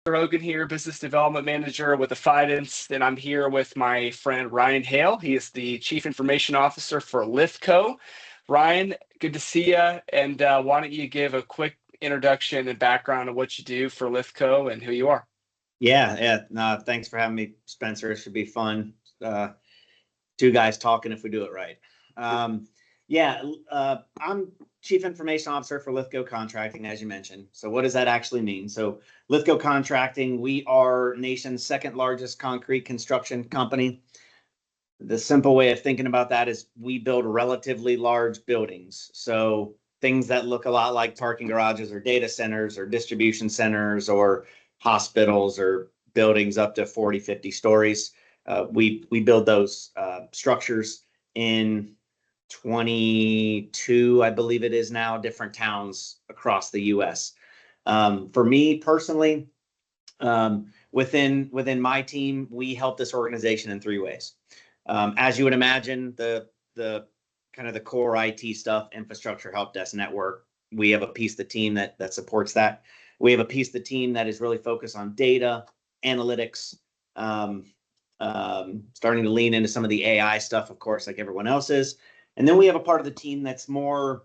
Rogan here, business development manager with Affidance, and I'm here with my friend Ryan Hale. He is the chief information officer for Lithko. Ryan, good to see you. And why don't you give a quick introduction and background of what you do for Lithko and who you are? Yeah. No, thanks for having me, Spencer. It should be fun. Uh, Two guys talking if we do it right. Um, I'm Chief Information Officer for Lithko Contracting, as you mentioned. So, what does that actually mean? So, Lithko Contracting, we are nation's second largest concrete construction company. The simple way of thinking about that is we build relatively large buildings. So, things that look a lot like parking garages or data centers or distribution centers or hospitals or buildings up to 40, 50 stories. We build those structures in 22, I believe it is now, different towns across the U.S. For me personally, within my team, we help this organization in three ways. As you would imagine, the kind of the core IT stuff, infrastructure, help desk, network. We have a piece of the team that supports that. We have a piece of the team that is really focused on data analytics, starting to lean into some of the AI stuff, of course, like everyone else is. And then we have a part of the team that's more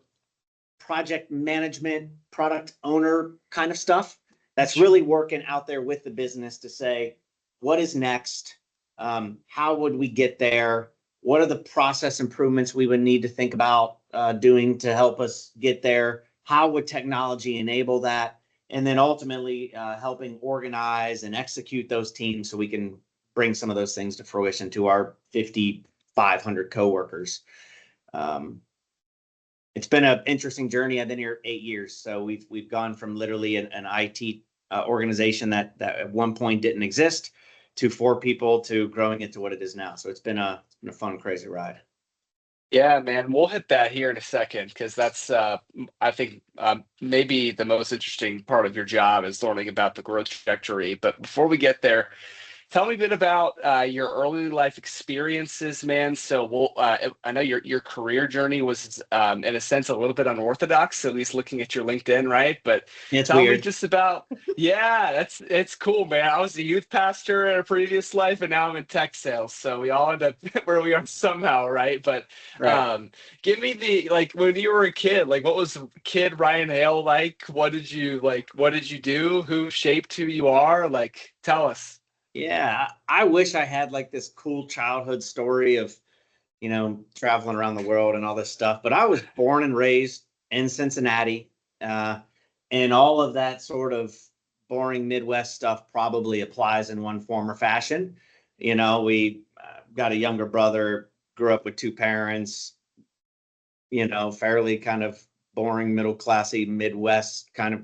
project management, product owner kind of stuff. That's really working out there with the business to say, what is next? How would we get there? What are the process improvements we would need to think about doing to help us get there? How would technology enable that? And then ultimately helping organize and execute those teams so we can bring some of those things to fruition to our 5,500 coworkers. It's been an interesting journey. I've been here 8 years, so we've gone from literally an IT organization that at one point didn't exist to 4 people to growing it to what it is now. So it's been a fun, crazy ride. Yeah, man, we'll hit that here in a second because that's, I think, maybe the most interesting part of your job is learning about the growth trajectory. But before we get there, tell me a bit about your early life experiences, man. So I know your career journey was, in a sense, a little bit unorthodox, at least looking at your LinkedIn, right? But It's tell me weird. just about, yeah, it's cool, man. I was a youth pastor in a previous life, and now I'm in tech sales. So we all end up where we are somehow, right? But Right. give me the like when you were a kid, like what was kid Ryan Hale like? What did you like? What did you do? Who shaped who you are? Like, tell us. Yeah, I wish I had like this cool childhood story of, traveling around the world and all this stuff. But I was born and raised in Cincinnati, uh, and all of that sort of boring Midwest stuff probably applies in one form or fashion. We got a younger brother, grew up with 2 parents, fairly kind of boring, middle classy Midwest kind of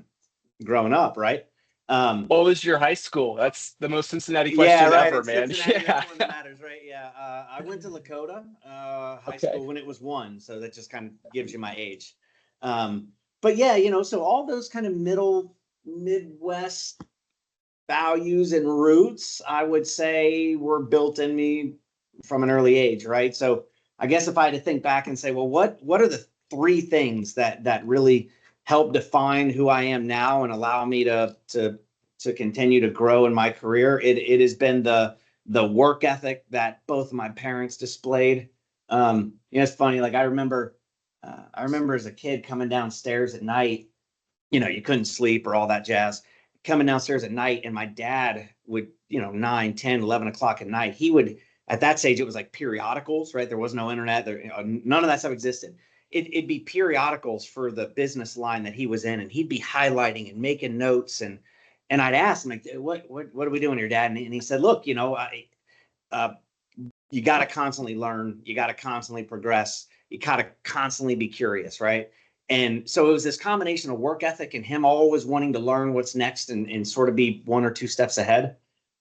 growing up, right? Um, What was your high school? That's the most Cincinnati Yeah, question right. ever, It's man. Cincinnati. That's Yeah. the one that matters, right? Yeah. I went to Lakota High Okay. School when it was one, so that just kind of gives you my age. But yeah, so all those kind of middle Midwest values and roots, I would say, were built in me from an early age, right? So I guess if I had to think back and say, well, what are the 3 things that really help define who I am now and allow me to continue to grow in my career? It has been the work ethic that both of my parents displayed. It's funny. Like I remember as a kid coming downstairs at night. You couldn't sleep or all that jazz, coming downstairs at night, and my dad would, 9, 10, 11 o'clock at night, he would, at that stage it was like periodicals, right? There was no internet there, none of that stuff existed. It'd be periodicals for the business line that he was in, and he'd be highlighting and making notes, and I'd ask him, like, what are we doing here, Dad? And he said, look, uh, you got to constantly learn, you got to constantly progress, you got to constantly be curious, right? And so it was this combination of work ethic and him always wanting to learn what's next and sort of be 1 or 2 steps ahead.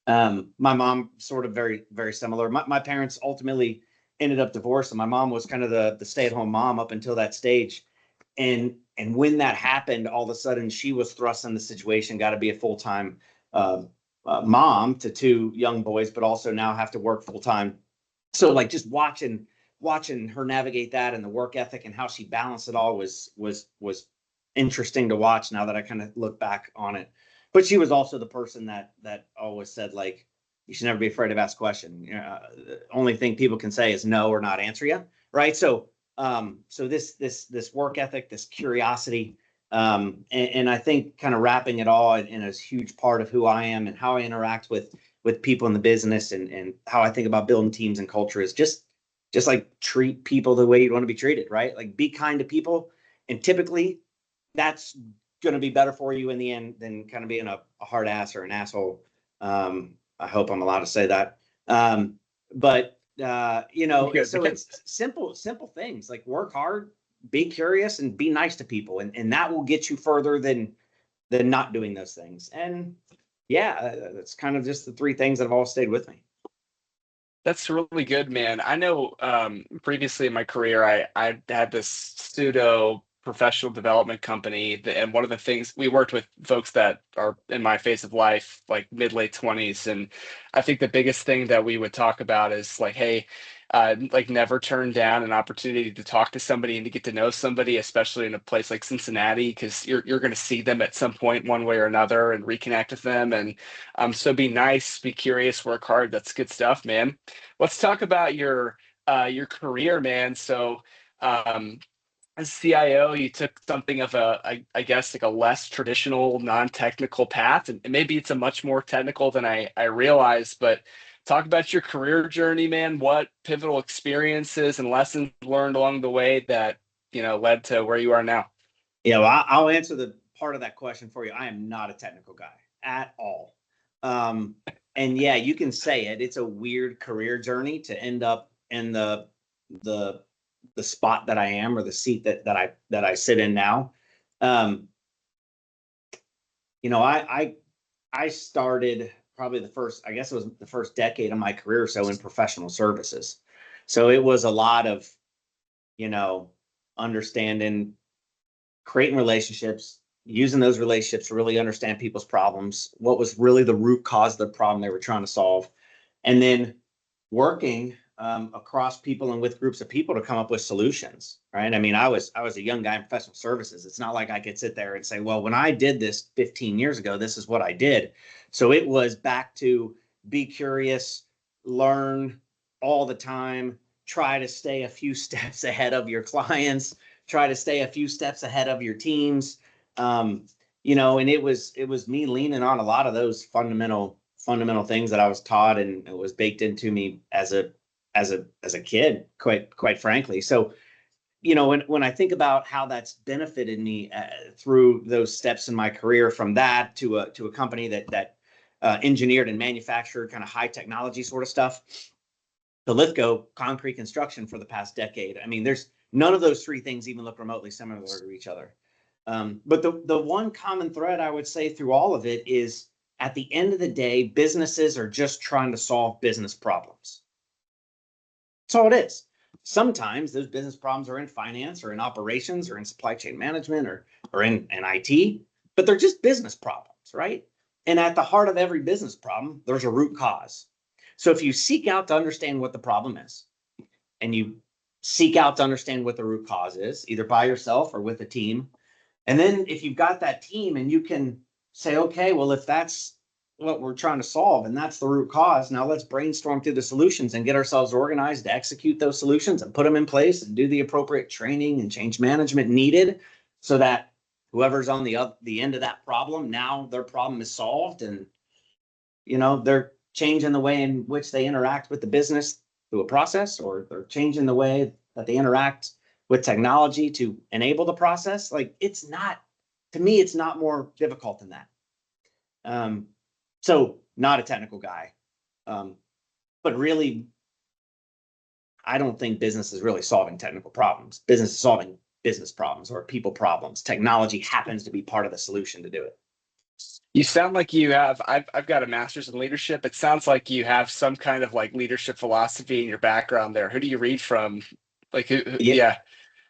My mom sort of very, very similar. My parents ultimately ended up divorced, and my mom was kind of the stay-at-home mom up until that stage. And when that happened, all of a sudden she was thrust in the situation, got to be a full-time uh, mom to 2 young boys, but also now have to work full-time. So like just watching her navigate that and the work ethic and how she balanced it all was interesting to watch now that I kind of look back on it. but she was also the person that always said, like, you should never be afraid of ask a question. The only thing people can say is no or not answer you, right? So so this work ethic, this curiosity, and I think kind of wrapping it all in a huge part of who I am and how I interact with people in the business, and how I think about building teams and culture is just like treat people the way you want to be treated, right? Like be kind to people, and typically that's going to be better for you in the end than kind of being a hard ass or an asshole. I hope I'm allowed to say that. But you know, Good, so man. it's simple things like work hard, be curious, and be nice to people, and that will get you further than not doing those things. And yeah, that's kind of just the three things that have all stayed with me. That's really good, man. I know previously in my career, I had this pseudo professional development company, and one of the things we worked with folks that are in my phase of life, like mid late 20s, and I think the biggest thing that we would talk about is like, hey, like never turn down an opportunity to talk to somebody and to get to know somebody, especially in a place like Cincinnati, because you're going to see them at some point one way or another and reconnect with them. And so be nice, be curious, work hard. That's good stuff, man. Let's talk about your career, man. So, um, as CIO, you took something of I guess, like a less traditional, non-technical path, and maybe it's a much more technical than I realized. But talk about your career journey, man. What pivotal experiences and lessons learned along the way that led to where you are now? Yeah, well, I'll answer the part of that question for you. I am not a technical guy at all. Um, and yeah, you can say it. It's a weird career journey to end up in the the spot that I am, or the seat that I sit in now. Um, you know, I started probably the first, I guess it was the first decade of my career or so in professional services. So it was a lot of, you know, understanding, creating relationships, using those relationships to really understand people's problems, what was really the root cause of the problem they were trying to solve, and then working across people and with groups of people to come up with solutions. Right? I mean, I was a young guy in professional services. It's not like I could sit there and say, well, when I did this 15 years ago, this is what I did. So it was back to be curious, learn all the time, try to stay a few steps ahead of your clients, try to stay a few steps ahead of your teams. Um, and it was me leaning on a lot of those fundamental things that I was taught, and it was baked into me as a kid, quite frankly. So, when I think about how that's benefited me through those steps in my career, from that to a company that engineered and manufactured kind of high technology sort of stuff, to Lithko Concrete Construction for the past decade. I mean, there's none of those three things even look remotely similar to each other. But the one common thread I would say through all of it is, at the end of the day, businesses are just trying to solve business problems. That's all it is. Sometimes those business problems are in finance or in operations or in supply chain management or in IT, but they're just business problems, right? And at the heart of every business problem, there's a root cause. So if you seek out to understand what the problem is, and you seek out to understand what the root cause is, either by yourself or with a team, and then if you've got that team and you can say, okay, well, if that's what we're trying to solve and that's the root cause, now let's brainstorm through the solutions and get ourselves organized to execute those solutions and put them in place and do the appropriate training and change management needed, so that whoever's on the end of that problem, now their problem is solved, and they're changing the way in which they interact with the business through a process, or they're changing the way that they interact with technology to enable the process. Like, it's not, to me, it's not more difficult than that. So not a technical guy, but really, I don't think business is really solving technical problems. Business is solving business problems or people problems. Technology happens to be part of the solution to do it. You sound like you have. I've got a master's in leadership. It sounds like you have some kind of like leadership philosophy in your background there. Who do you read from? Like Yeah,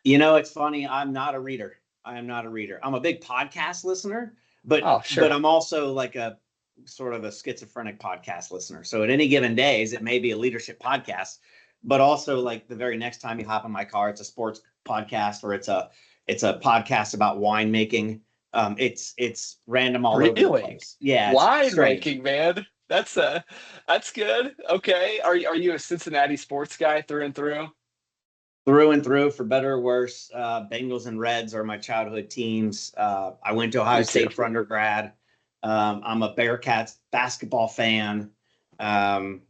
yeah. it's funny. I'm not a reader. I am not a reader. I'm a big podcast listener, but Oh, sure. I'm also like a sort of a schizophrenic podcast listener. So at any given days, it may be a leadership podcast, but also, like, the very next time you hop in my car, it's a sports podcast, or it's a podcast about winemaking. It's random all over the Really? place. Yeah, it's strange. Winemaking, man. That's good. Okay. Are you a Cincinnati sports guy through and through? Through and through, for better or worse. Bengals and Reds are my childhood teams. I went to Ohio Me too. State for undergrad. I'm a Bearcats basketball fan. Um,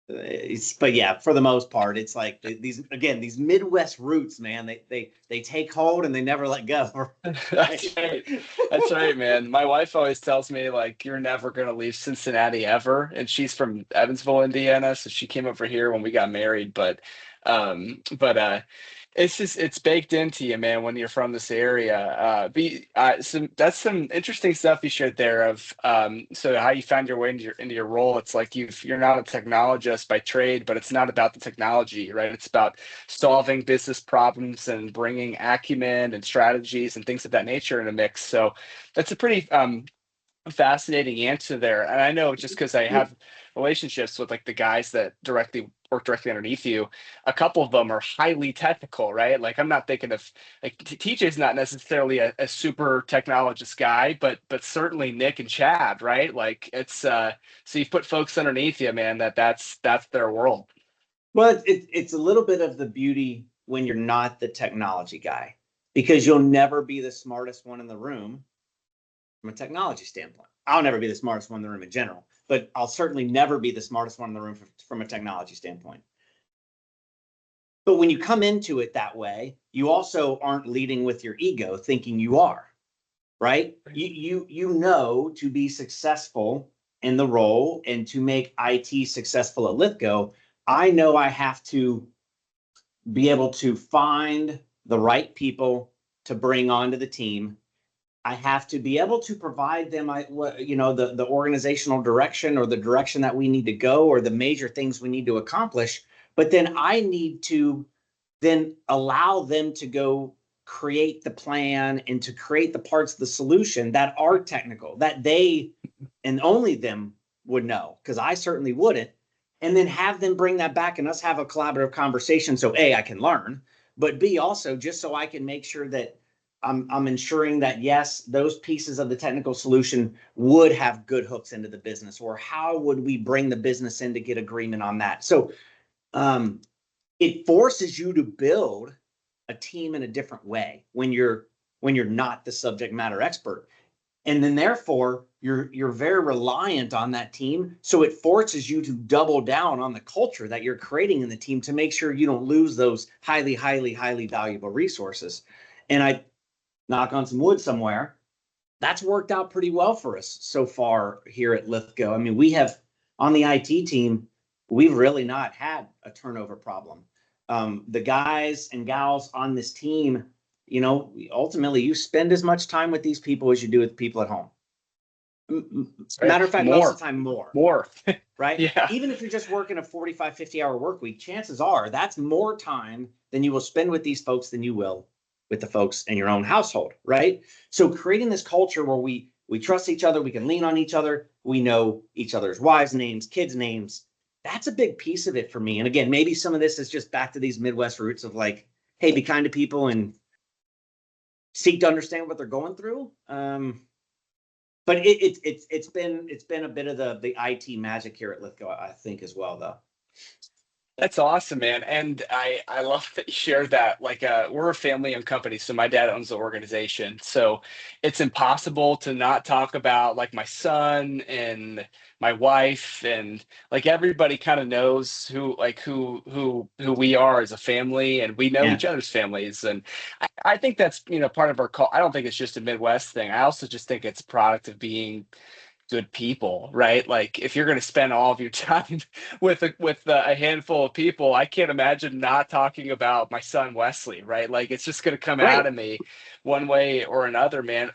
but yeah, for the most part, it's like these Midwest roots, man. They take hold and they never let go. That's right. That's right, man. My wife always tells me like you're never gonna leave Cincinnati ever, and she's from Evansville, Indiana, so she came over here when we got married. But it's just it's baked into you, man, when you're from this area. That's some interesting stuff you shared there of so how you found your way into your role. It's like you're not a technologist by trade, but it's not about the technology, right? It's about solving business problems and bringing acumen and strategies and things of that nature in a mix. So that's a pretty fascinating answer there. And I know just because I have relationships with like the guys that directly work directly underneath you, a couple of them are highly technical, right? Like I'm not thinking of like TJ's not necessarily a super technologist guy, but certainly Nick and Chad, right? Like it's so you put folks underneath you, man, that's their world. Well, it's a little bit of the beauty when you're not the technology guy, because you'll never be the smartest one in the room from a technology standpoint. I'll never be the smartest one in the room in general, but I'll certainly never be the smartest one in the room from a technology standpoint. But when you come into it that way, you also aren't leading with your ego thinking you are, right? You know, to be successful in the role and to make IT successful at Lithko, I know I have to be able to find the right people to bring onto the team. I have to be able to provide them, the organizational direction or the direction that we need to go or the major things we need to accomplish. But then I need to then allow them to go create the plan and to create the parts of the solution that are technical, that they and only them would know, because I certainly wouldn't. And then have them bring that back and us have a collaborative conversation. So A, I can learn, but B, also just so I can make sure that I'm ensuring that yes, those pieces of the technical solution would have good hooks into the business, or how would we bring the business in to get agreement on that. So um, it forces you to build a team in a different way when you're not the subject matter expert, and then therefore you're very reliant on that team, so it forces you to double down on the culture that you're creating in the team to make sure you don't lose those highly valuable resources. And I knock on some wood somewhere, that's worked out pretty well for us so far here at Lithgo. I mean, we have on the IT team, we've really not had a turnover problem. The guys and gals on this team, ultimately you spend as much time with these people as you do with people at home. Right? Matter of fact, most of More, the time more, more. right? Yeah. Even if you're just working a 45, 50-hour work week, chances are that's more time than you will spend with these folks than you will with the folks in your own household, right? So creating this culture where we trust each other, we can lean on each other, we know each other's wives' names, kids' names. That's a big piece of it for me. And again, maybe some of this is just back to these Midwest roots of like, hey, be kind to people and seek to understand what they're going through. But it's been a bit of the IT magic here at Lithgo, I think, as well, though. That's awesome, man. And I love that you shared that. Like we're a family-owned company, so my dad owns the organization. So it's impossible to not talk about like my son and my wife and like everybody kind of knows who we are as a family and we know Yeah, each other's families. And I think that's, part of our call. I don't think it's just a Midwest thing. I also just think it's a product of being good people, right? Like if you're going to spend all of your time with a handful of people, I can't imagine not talking about my son Wesley, right? Like it's just going to come out right. of me one way or another, man.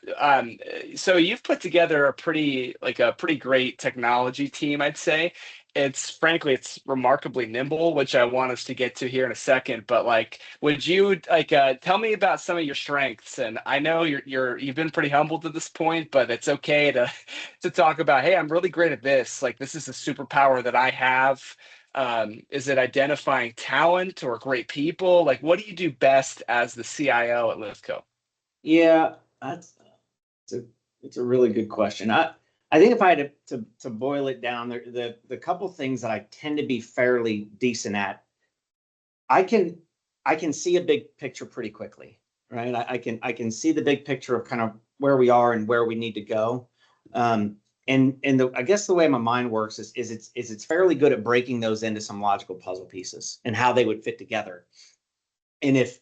So you've put together a pretty great technology team, I'd say. It's remarkably nimble, which I want us to get to here in a second. But like, would you like tell me about some of your strengths? And I know you've been pretty humble to this point, but it's okay to talk about, hey, I'm really great at this. Like, this is a superpower that I have. Is it identifying talent or great people? Like, what do you do best as the CIO at Lithco? Yeah, that's It's a really good question. I think if I had to boil it down, the couple things that I tend to be fairly decent at, I can I can see a big picture pretty quickly, right? I can see the big picture of kind of where we are and where we need to go. I guess the way my mind works is it's fairly good at breaking those into some logical puzzle pieces and how they would fit together. And if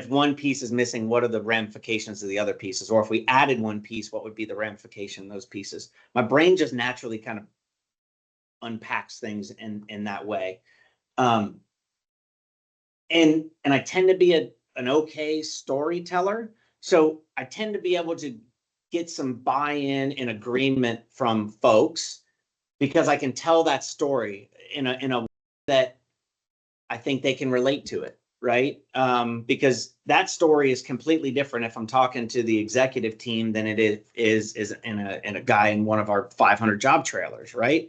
one piece is missing, what are the ramifications of the other pieces? Or if we added one piece, what would be the ramification of those pieces? My brain just naturally kind of unpacks things in that way. Um, and I tend to be an okay storyteller. So I tend to be able to get some buy-in and agreement from folks because I can tell that story in a way that I think they can relate to it, right? Because that story is completely different if I'm talking to the executive team than it is in a guy in one of our 500 job trailers, right?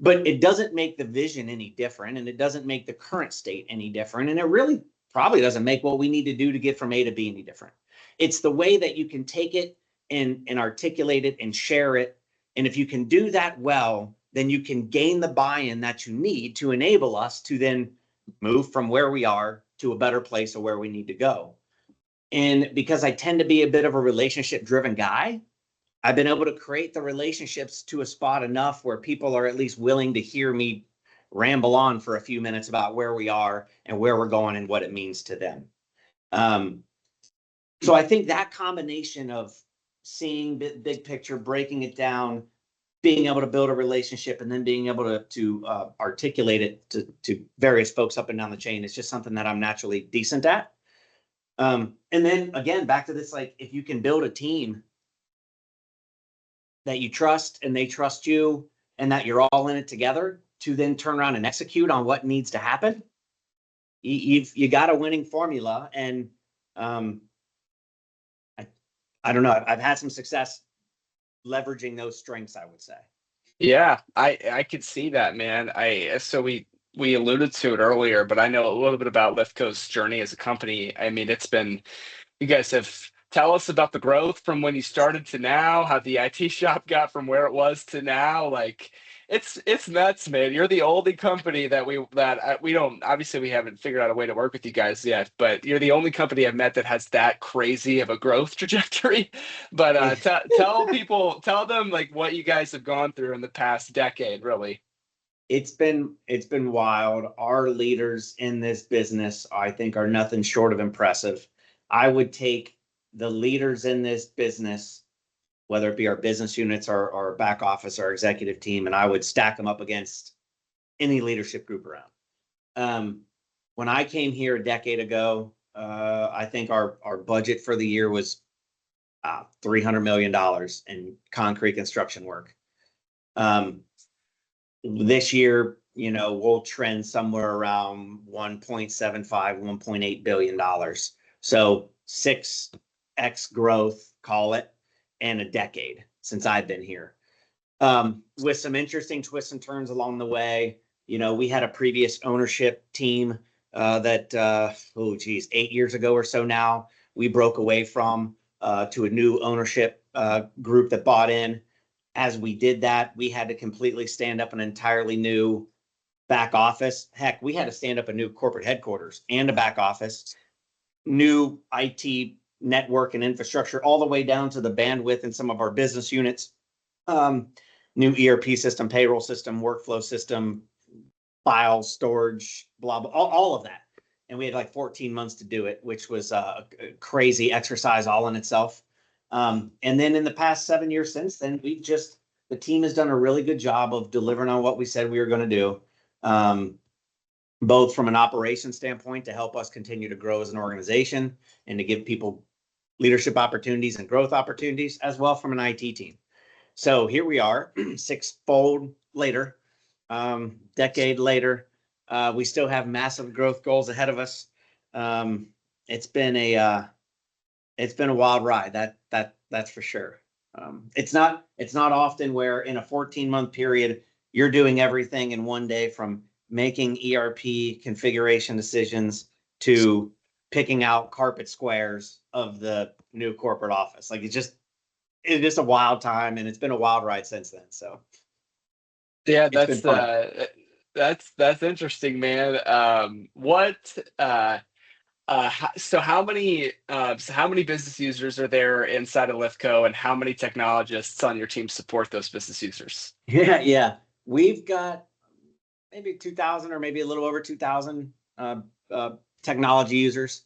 But it doesn't make the vision any different, and it doesn't make the current state any different, and it really probably doesn't make what we need to do to get from A to B any different. It's the way that you can take it and articulate it and share it, and if you can do that well, then you can gain the buy-in that you need to enable us to then move from where we are to a better place of where we need to go. And because I tend to be a bit of a relationship driven guy, I've been able to create the relationships to a spot enough where people are at least willing to hear me ramble on for a few minutes about where we are and where we're going and what it means to them. Um, so I think that combination of seeing big picture, breaking it down, being able to build a relationship, and then being able to articulate it to various folks up and down the chain is just something that I'm naturally decent at. And then again, back to this, like if you can build a team that you trust and they trust you and that you're all in it together to then turn around and execute on what needs to happen, you got a winning formula. And um, I don't know, I've had some success leveraging those strengths, I would say. Yeah, I could see that, man. We alluded to it earlier, but I know a little bit about Lithko's journey as a company. I mean, it's been you guys have tell us about the growth from when you started to now, how the IT shop got from where it was to now. Like it's nuts, man. You're the only company we don't obviously we haven't figured out a way to work with you guys yet, but you're the only company I've met that has that crazy of a growth trajectory. But tell them like what you guys have gone through in the past decade, really. It's been wild. Our leaders in this business, I think, are nothing short of impressive. I would take the leaders in this business, whether it be our business units or our back office, our executive team, and I would stack them up against any leadership group around. When I came here a decade ago, I think our budget for the year was $300 million in concrete construction work. This year, we'll trend somewhere around 1.75, $1.8 billion. So 6x growth, call it, in a decade since I've been here. With some interesting twists and turns along the way. We had a previous ownership team that, 8 years ago or so now, we broke away from to a new ownership group that bought in. As we did that, we had to completely stand up an entirely new back office. Heck, we had to stand up a new corporate headquarters and a back office, new IT network and infrastructure, all the way down to the bandwidth in some of our business units. New ERP system, payroll system, workflow system, file storage, blah, blah, all of that. And we had like 14 months to do it, which was a crazy exercise all in itself. And then in the past 7 years since then, the team has done a really good job of delivering on what we said we were going to do, both from an operations standpoint to help us continue to grow as an organization and to give people leadership opportunities and growth opportunities, as well from an IT team. So here we are, sixfold later, decade later. We still have massive growth goals ahead of us. It's been a wild ride. That's for sure. It's not often where in a 14-month period you're doing everything in one day, from making ERP configuration decisions to picking out carpet squares of the new corporate office. Like it's just a wild time, and it's been a wild ride since then. So Yeah, it's been fun. that's interesting, man. What so how many business users are there inside of Lithko, and how many technologists on your team support those business users? Yeah, yeah. We've got maybe 2,000 or maybe a little over 2,000 uh, technology users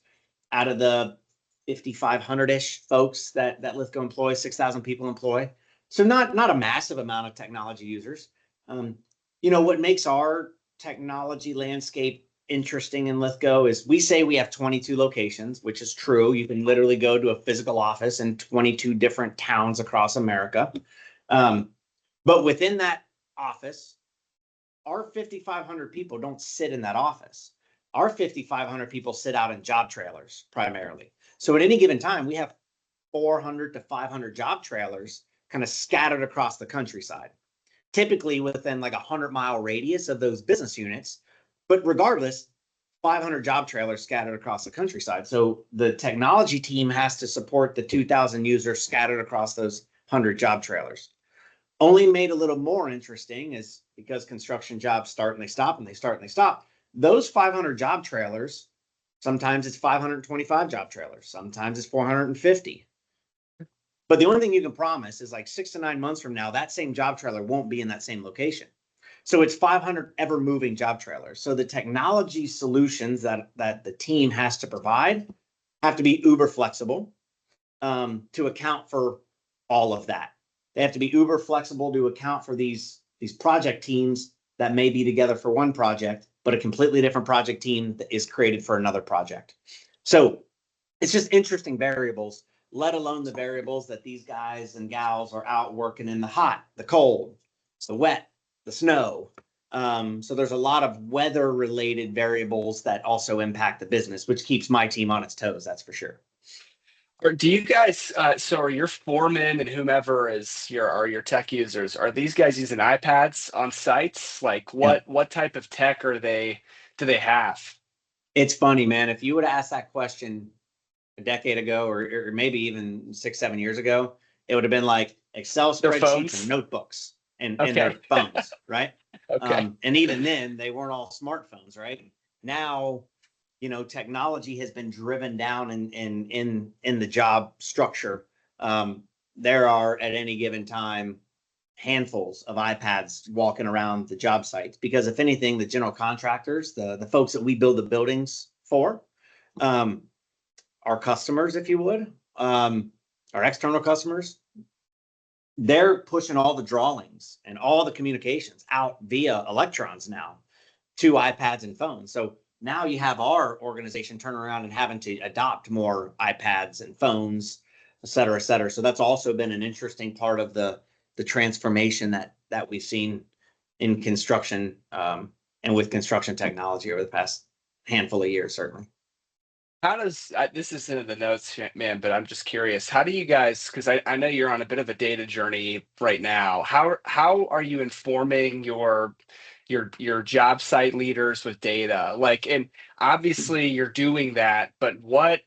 out of the 5,500-ish folks that Lithgo employs, 6,000 people employ. So not a massive amount of technology users. Um, what makes our technology landscape interesting in Lithgo is we say we have 22 locations, which is true. You can literally go to a physical office in 22 different towns across America. Um, but within that office, our 5,500 people don't sit in that office. Our 5,500 people sit out in job trailers primarily. So at any given time, we have 400 to 500 job trailers kind of scattered across the countryside, typically within like a 100-mile radius of those business units. But regardless, 500 job trailers scattered across the countryside. So the technology team has to support the 2,000 users scattered across those 100 job trailers. Only made a little more interesting is because construction jobs start and they stop and they start and they stop. Those 500 job trailers, sometimes it's 525 job trailers, sometimes it's 450. But the only thing you can promise is like 6 to 9 months from now, that same job trailer won't be in that same location. So it's 500 ever moving job trailers. So the technology solutions that the team has to provide have to be uber flexible to account for all of that. They have to be uber flexible to account for these project teams that may be together for one project, but a completely different project team that is created for another project. So it's just interesting variables, let alone the variables that these guys and gals are out working in the hot, the cold, the wet, the snow. So there's a lot of weather related variables that also impact the business, which keeps my team on its toes. That's for sure. Or do you guys, so are your foremen and whomever is your tech users, are these guys using iPads on sites? Like Yeah. what type of tech do they have? It's funny, man. If you would have asked that question a decade ago, or maybe even 6, 7 years ago, it would have been like Excel Their spreadsheets and phones? notebooks and Okay. their phones, right? Okay. And even then, they weren't all smartphones, right? Now, technology has been driven down in the job structure. There are at any given time handfuls of iPads walking around the job sites because if anything, the general contractors, the folks that we build the buildings for, um, our customers, if you would, our external customers, they're pushing all the drawings and all the communications out via electrons now to iPads and phones. So now you have our organization turn around and having to adopt more iPads and phones, et cetera, et cetera. So that's also been an interesting part of the transformation that we've seen in construction and with construction technology over the past handful of years, certainly. How does this is in the notes, man, but I'm just curious. How do you guys, because I know you're on a bit of a data journey right now. How are you informing your job site leaders with data? Like, and obviously you're doing that, but what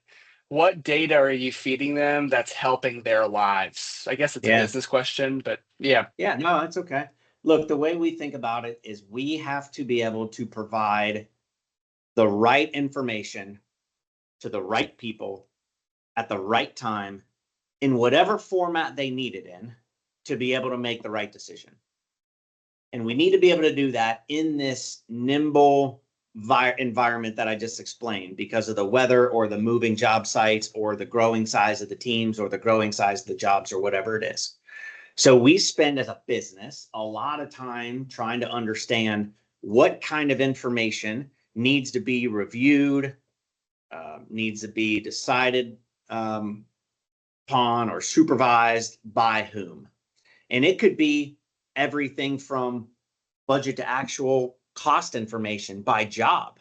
data are you feeding them that's helping their lives? I guess it's a Yeah. business question, but yeah. Yeah, no, that's okay. Look, the way we think about it is we have to be able to provide the right information to the right people at the right time in whatever format they need it in to be able to make the right decision. And we need to be able to do that in this nimble environment that I just explained because of the weather or the moving job sites or the growing size of the teams or the growing size of the jobs or whatever it is. So we spend as a business a lot of time trying to understand what kind of information needs to be reviewed, needs to be decided upon or supervised by whom. And it could be everything from budget to actual cost information by job.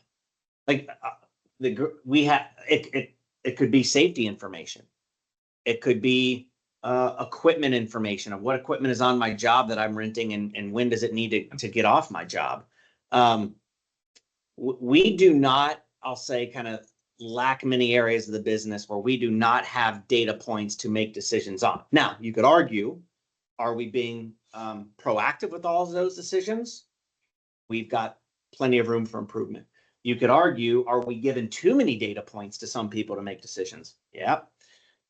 Like we have it could be safety information. It could be equipment information of what equipment is on my job that I'm renting and when does it need to get off my job. We do not, I'll say, kind of lack many areas of the business where we do not have data points to make decisions on. Now, you could argue, are we being proactive with all of those decisions? We've got plenty of room for improvement. You could argue, are we giving too many data points to some people to make decisions? Yep.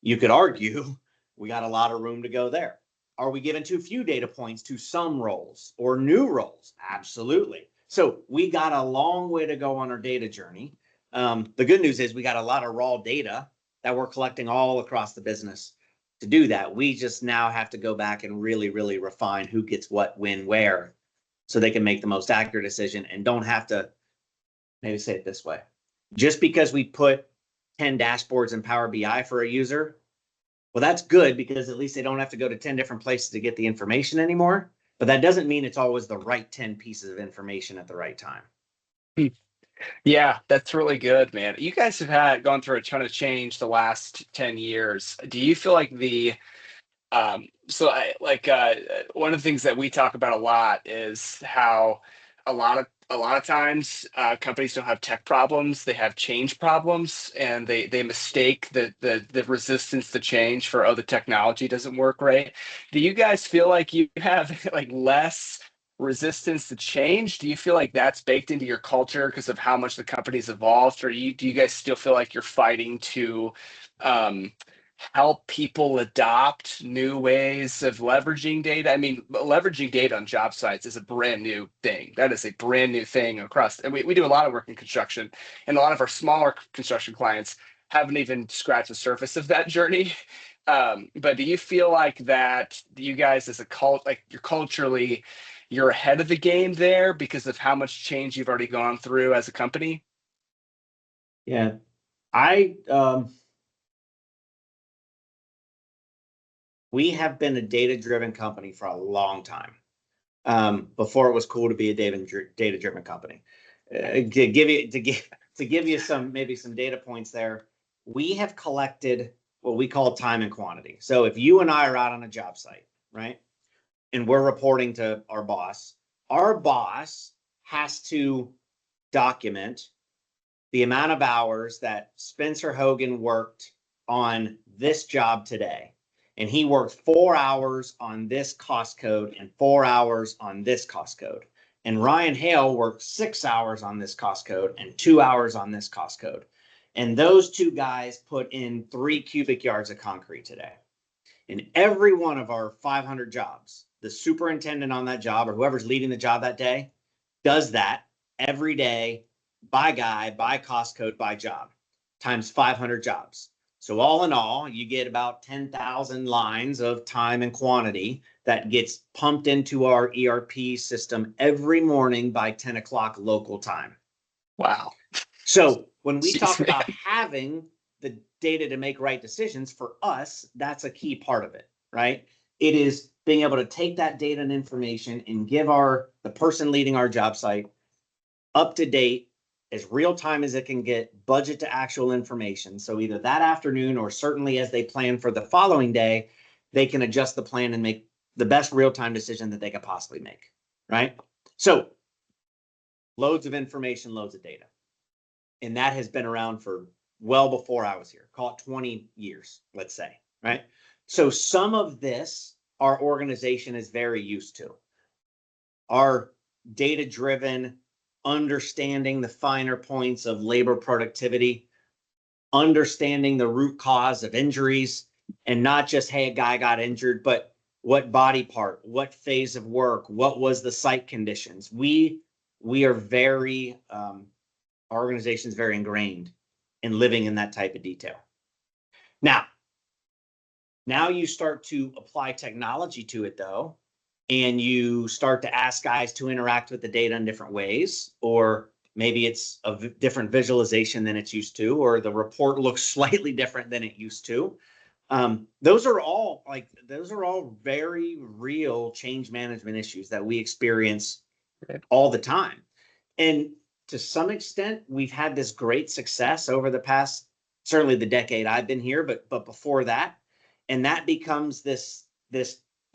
You could argue, we got a lot of room to go there. Are we giving too few data points to some roles or new roles? Absolutely. So we got a long way to go on our data journey. The good news is we got a lot of raw data that we're collecting all across the business. To do that, we just now have to go back and really, really refine who gets what, when, where, so they can make the most accurate decision and don't have to, maybe say it this way. Just because we put 10 dashboards in Power BI for a user, well, that's good because at least they don't have to go to 10 different places to get the information anymore. But that doesn't mean it's always the right 10 pieces of information at the right time. Yeah, that's really good, man. You guys have gone through a ton of change the last 10 years. Do you feel like one of the things that we talk about a lot is how a lot of times companies don't have tech problems, they have change problems, and they mistake the resistance to change for, oh, the technology doesn't work right. Do you guys feel like you have like less resistance to change? Do you feel like that's baked into your culture because of how much the company's evolved, or do you guys still feel like you're fighting to um, help people adopt new ways of leveraging data? I mean, leveraging data on job sites is a brand new thing. That is a brand new thing across. And we do a lot of work in construction, and a lot of our smaller construction clients haven't even scratched the surface of that journey. But do you feel like that you guys as a like you're culturally, you're ahead of the game there because of how much change you've already gone through as a company? Yeah. I We have been a data-driven company for a long time. Before it was cool to be a data-driven company. To give you some maybe some data points there, we have collected what we call time and quantity. So if you and I are out on a job site, right, and we're reporting to our boss has to document the amount of hours that Spencer Hogan worked on this job today. And he worked 4 hours on this cost code and 4 hours on this cost code. And Ryan Hale worked 6 hours on this cost code and 2 hours on this cost code. And those two guys put in 3 cubic yards of concrete today. In every one of our 500 jobs, the superintendent on that job or whoever's leading the job that day does that every day by guy, by cost code, by job, times 500 jobs. So all in all, you get about 10,000 lines of time and quantity that gets pumped into our ERP system every morning by 10 o'clock local time. Wow. So when we Jeez, talk man. about having the data to make right decisions, for us, that's a key part of it, right? It is being able to take that data and information and give the person leading our job site up to date, as real time as it can get, budget to actual information. So either that afternoon or certainly as they plan for the following day, they can adjust the plan and make the best real time decision that they could possibly make, right? So loads of information, loads of data. And that has been around for well before I was here, call it 20 years, let's say, right? So some of this, our organization is very used to. Our data-driven, understanding the finer points of labor productivity, understanding the root cause of injuries, and not just, hey, a guy got injured, but what body part, what phase of work, what was the site conditions. We are very, our organization is very ingrained in living in that type of detail. Now you start to apply technology to it, though, and you start to ask guys to interact with the data in different ways, or maybe it's a different visualization than it's used to, or the report looks slightly different than it used to. Those are all very real change management issues that we experience all the time. And to some extent, we've had this great success over the past, certainly the decade I've been here, but before that. And that becomes this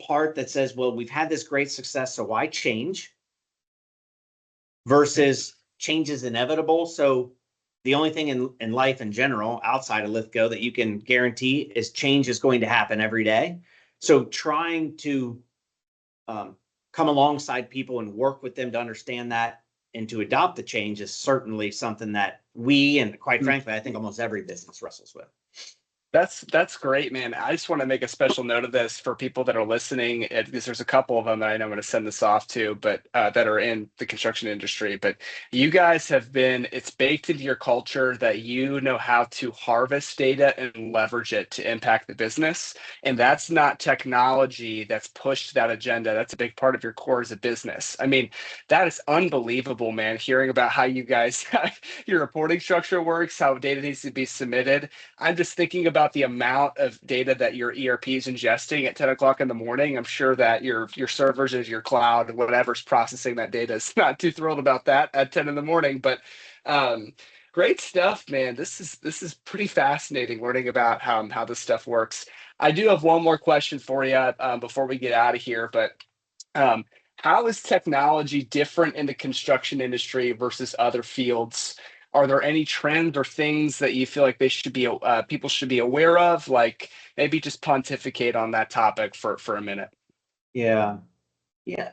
part that says, well, we've had this great success, so why change? Versus change is inevitable. So the only thing in life in general outside of Lithgo that you can guarantee is change is going to happen every day. So trying to um, come alongside people and work with them to understand that and to adopt the change is certainly something that we, and quite frankly, I think almost every business wrestles with. That's great, man. I just want to make a special note of this for people that are listening, because there's a couple of them that I know I'm going to send this off to, but that are in the construction industry. But you guys have been, it's baked into your culture that you know how to harvest data and leverage it to impact the business. And that's not technology that's pushed that agenda. That's a big part of your core as a business. I mean, that is unbelievable, man. Hearing about how you guys, your reporting structure works, how data needs to be submitted. I'm just thinking about the amount of data that your ERP is ingesting at 10 o'clock in the morning. I'm sure that your servers is your cloud, whatever's processing that data is not too thrilled about that at 10 in the morning. But um, great stuff, man. This is pretty fascinating learning about how this stuff works. I do have one more question for you before we get out of here, but um, how is technology different in the construction industry versus other fields? Are there any trends or things that you feel like they should be people should be aware of? Like maybe just pontificate on that topic for a minute. Yeah. Yeah.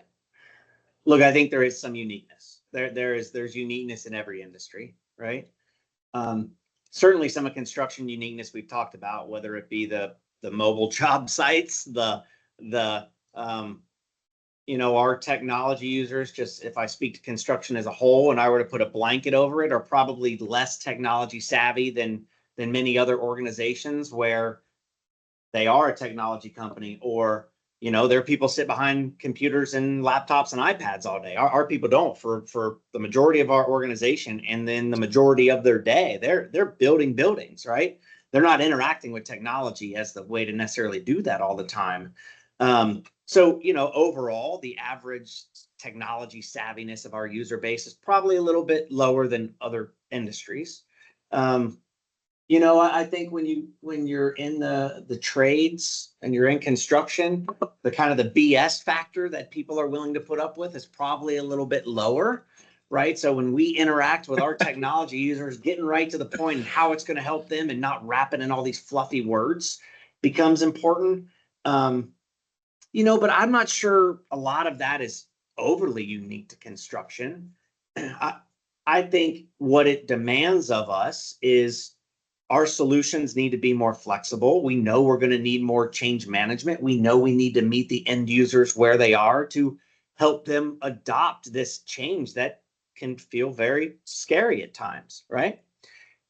Look, I think there is some uniqueness. There's uniqueness in every industry, right? Um, Certainly some of construction uniqueness we've talked about, whether it be the mobile job sites, the our technology users, just if I speak to construction as a whole and I were to put a blanket over it, are probably less technology savvy than many other organizations where they are a technology company, or there are people sit behind computers and laptops and iPads all day. Our people don't. For the majority of our organization, and then the majority of their day, they're building buildings, right? They're not interacting with technology as the way to necessarily do that all the time. So overall, the average technology savviness of our user base is probably a little bit lower than other industries. Um, I think when you're in the trades and you're in construction, the kind of the BS factor that people are willing to put up with is probably a little bit lower, right? So when we interact with our technology users, getting right to the point and how it's going to help them and not wrapping in all these fluffy words becomes important. But I'm not sure a lot of that is overly unique to construction. I think what it demands of us is our solutions need to be more flexible. We know we're going to need more change management. We know we need to meet the end users where they are to help them adopt this change that can feel very scary at times, right?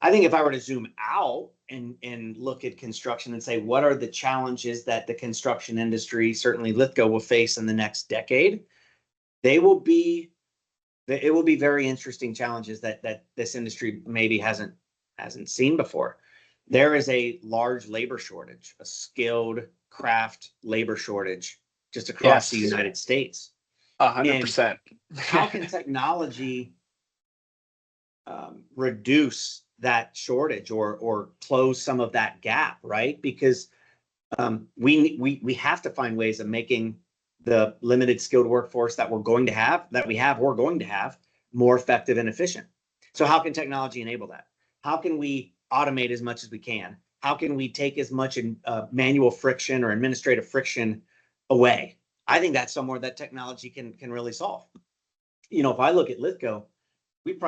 I think if I were to zoom out and look at construction and say, what are the challenges that the construction industry, certainly Lithgo, will face in the next decade, they will be it will be very interesting challenges that this industry maybe hasn't seen before. There is a large labor shortage, a skilled craft labor shortage just across the Yes, United States. a hundred And percent. how can technology reduce that shortage or close some of that gap, right? Because we have to find ways of making the limited skilled workforce that we're going to have more effective and efficient. So how can technology enable that? How can we automate as much as we can? How can we take as much manual friction or administrative friction away? I think that's somewhere that technology can really solve. If I look at Lithgo, we've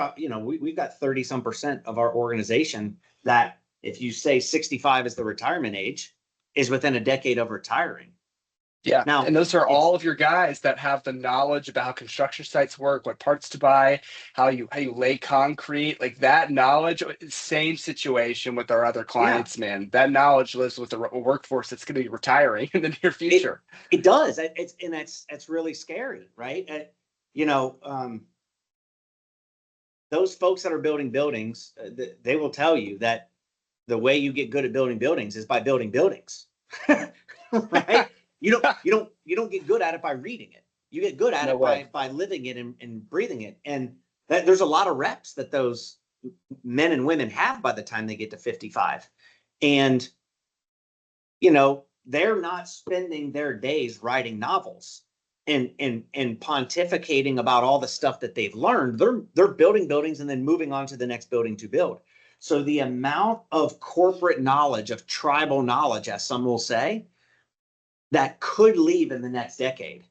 got 30 some percent of our organization that, if you say 65 is the retirement age, is within a decade of retiring. Yeah, Now, and those are it's all of your guys that have the knowledge about how construction sites work, what parts to buy, how you lay concrete, like that knowledge. Same situation with our other yeah, clients, man. That knowledge lives with the workforce that's going to be retiring in the near it future. it does. That's really scary, right? You know, those folks that are building buildings, they will tell you that the way you get good at building buildings is by building buildings, right? You don't get good at it by reading it. You get good at No it way. by living it and breathing it. And there's a lot of reps that those men and women have by the time they get to 55. And they're not spending their days writing novels. and pontificating about all the stuff that they've learned. They're building buildings and then moving on to the next building to build. So the amount of corporate knowledge, of tribal knowledge, as some will say, that could leave in the next decade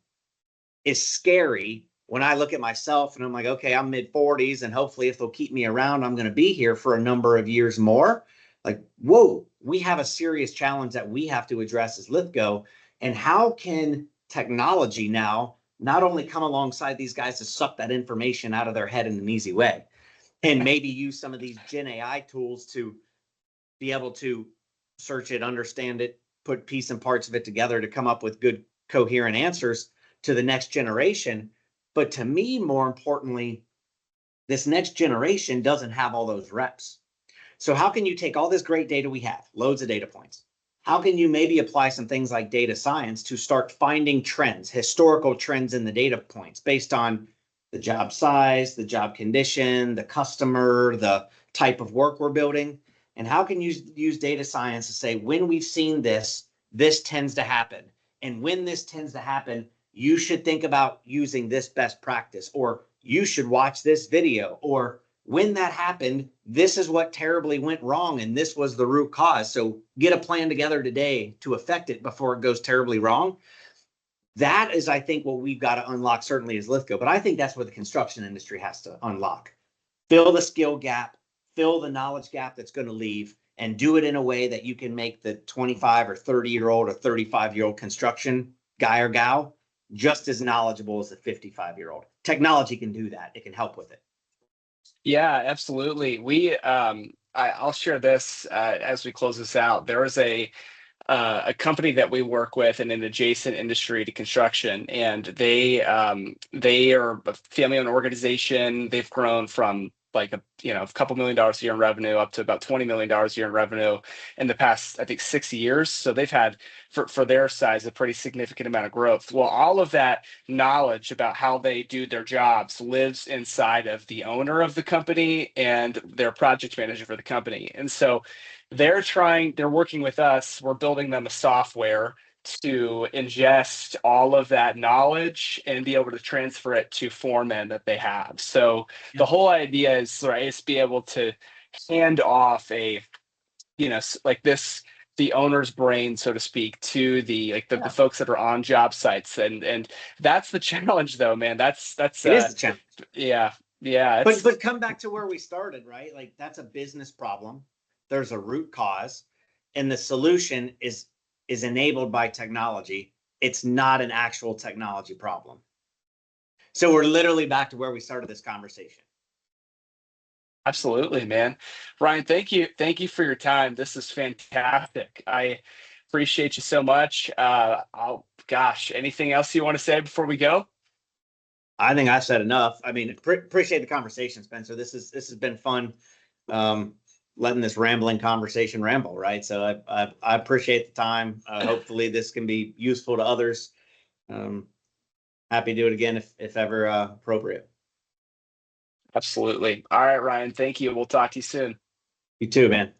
is scary when I look at myself and I'm like, okay, I'm mid 40s, and hopefully if they'll keep me around, I'm going to be here for a number of years more. Like, whoa, we have a serious challenge that we have to address as Lithko. And how can technology now not only come alongside these guys to suck that information out of their head in an easy way, and maybe use some of these Gen AI tools to be able to search it, understand it, put piece and parts of it together to come up with good, coherent answers to the next generation. But to me, more importantly, this next generation doesn't have all those reps. So how can you take all this great data we have, loads of data points? How can you maybe apply some things like data science to start finding trends, historical trends in the data points based on the job size, the job condition, the customer, the type of work we're building? And how can you use data science to say, when we've seen this, this tends to happen. And when this tends to happen, you should think about using this best practice, or you should watch this video, or when that happened, this is what terribly went wrong, and this was the root cause. So get a plan together today to affect it before it goes terribly wrong. That is, I think, what we've got to unlock, certainly as Lithko, but I think that's what the construction industry has to unlock. Fill the skill gap, fill the knowledge gap that's going to leave, and do it in a way that you can make the 25 or 30-year-old or 35-year-old construction guy or gal just as knowledgeable as the 55-year-old. Technology can do that. It can help with it. Yeah, absolutely. I'll share this as we close this out. There is a company that we work with in an adjacent industry to construction, and they are a family-owned organization. They've grown from like a couple $1 million a year in revenue up to about $20 million a year in revenue in the past, I think, 6 years. So they've had, for their size, a pretty significant amount of growth. Well, all of that knowledge about how they do their jobs lives inside of the owner of the company and their project manager for the company. And so they're working with us. We're building them a software to ingest all of that knowledge and be able to transfer it to foremen that they have. So the whole idea is, right, is be able to hand off like this, the owner's brain, so to speak, to the folks that are on job sites. And that's the challenge though, man. It is the challenge. Yeah. Yeah. But come back to where we started, right? Like, that's a business problem. There's a root cause, and the solution is enabled by technology. It's not an actual technology problem. So we're literally back to where we started this conversation. Absolutely, man. Ryan, thank you. Thank you for your time. This is fantastic. I appreciate you so much. Gosh, anything else you want to say before we go? I think I've said enough. I mean, appreciate the conversation, Spencer. This has been fun. Letting this rambling conversation ramble, right? So I appreciate the time. Hopefully this can be useful to others. Happy to do it again if ever appropriate. Absolutely. All right, Ryan. Thank you. We'll talk to you soon. You too, man.